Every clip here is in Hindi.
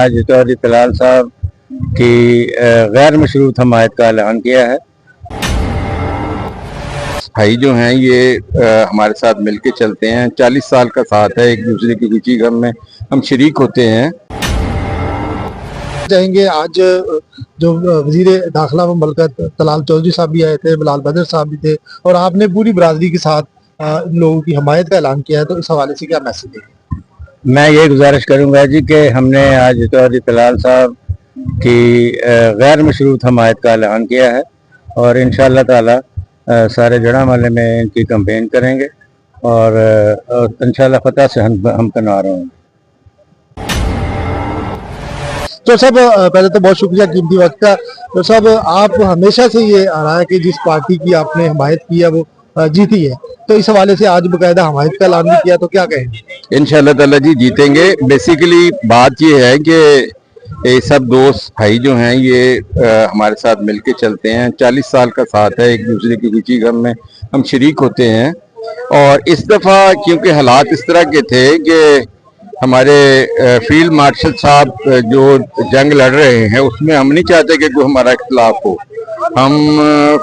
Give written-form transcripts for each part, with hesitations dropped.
आज चौधरी तलाल साहब की गैर मशरूत हमायत का ऐलान किया है। भाई जो हैं ये हमारे साथ मिलके चलते हैं, 40 साल का साथ है, एक दूसरे की खुशी गम में हम शरीक होते हैं। चाहेंगे आज जो वजीर दाखिला ममलकत तलाल चौधरी साहब भी आए थे, बिलाल बदर साहब भी थे, और आपने पूरी बरादरी के साथ इन लोगों की हमायत का ऐलान किया है, तो इस हवाले से क्या मैसेज है? मैं ये गुजारिश करूंगा जी कि हमने आज चौधरी तलाल साहब की गैर मशरूत हमायत का ऐलान किया है और इंशाअल्लाह ताला सारे जड़ा माले में इनकी कैंपेन करेंगे और इंशाअल्लाह फतह से हम कनार होंगे। तो सब पहले तो बहुत शुक्रिया कीमती वक्त का। तो सब आप हमेशा से ये आ रहा है कि जिस पार्टी की आपने हमायत की है वो जीती है, तो इस हवाले से आज बकायदा हमायत का ऐलान भी किया, तो क्या कहेंगे? इंशाअल्लाह ताला जी जीतेंगे। बेसिकली बात ये है कि ये सब दोस्त भाई जो हैं ये हमारे साथ मिलके चलते हैं, 40 साल का साथ है, एक दूसरे की खुशी गम में हम शरीक होते हैं। और इस दफा क्योंकि हालात इस तरह के थे कि हमारे फील्ड मार्शल साहब जो जंग लड़ रहे हैं उसमें हम नहीं चाहते कि कोई हमारा इख्तिलाफ हो। हम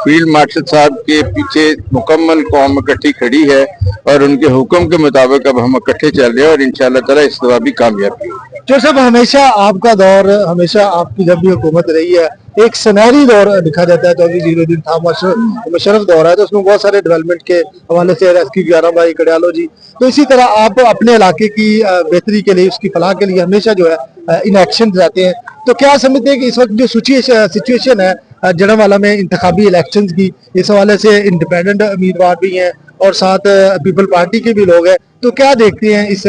फील्ड मार्शल साहब के पीछे मुकम्मल कौम इकट्ठी खड़ी है और उनके हुक्म के मुताबिक अब हम इकट्ठे चल रहे हैं और इंशाअल्लाह ताला इस दफा भी कामयाबी होगी। जो सब हमेशा आपका दौर, हमेशा आपकी जब भी हुकूमत रही है, एक सुनहरी दौर लिखा जाता है, चौधरी जीरुद्दीन था मुशर्रफ दौर है, तो उसमें बहुत सारे डेवलपमेंट के हवाले से रेस्क्यू 11 भाई कड़ियालो जी, तो इसी तरह आप अपने इलाके की बेहतरी के लिए, उसकी फलाह के लिए हमेशा जो है इन एक्शन रहते हैं। तो क्या समझते हैं कि इस वक्त जो सिचुएशन है जड़ावाला में इंतखाबी इलेक्शंस की, इस हवाले से इंडिपेंडेंट उम्मीदवार भी हैं और साथ पीपल पार्टी के भी लोग हैं, तो क्या देखते हैं इस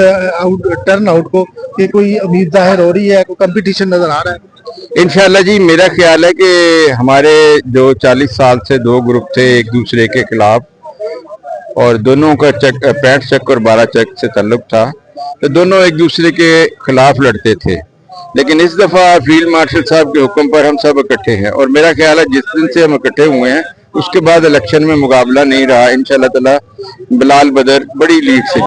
टर्न आउट को कि कोई उम्मीद जाहिर हो रही है, कोई कंपटीशन नजर आ रहा है? इंशाअल्लाह जी मेरा ख्याल है कि हमारे जो 40 साल से दो ग्रुप थे एक दूसरे के खिलाफ और दोनों का 65 चक और 12 चक से ताल्लुक था, तो दोनों एक दूसरे के खिलाफ लड़ते थे। लेकिन इस दफा फील्ड मार्शल साहब के हुक्म पर हम सब इकट्ठे हैं और मेरा ख्याल है जिस दिन से हम इकट्ठे हुए हैं उसके बाद इलेक्शन में मुकाबला नहीं रहा। इंशाअल्लाह ताला बिलाल बदर बड़ी लीड से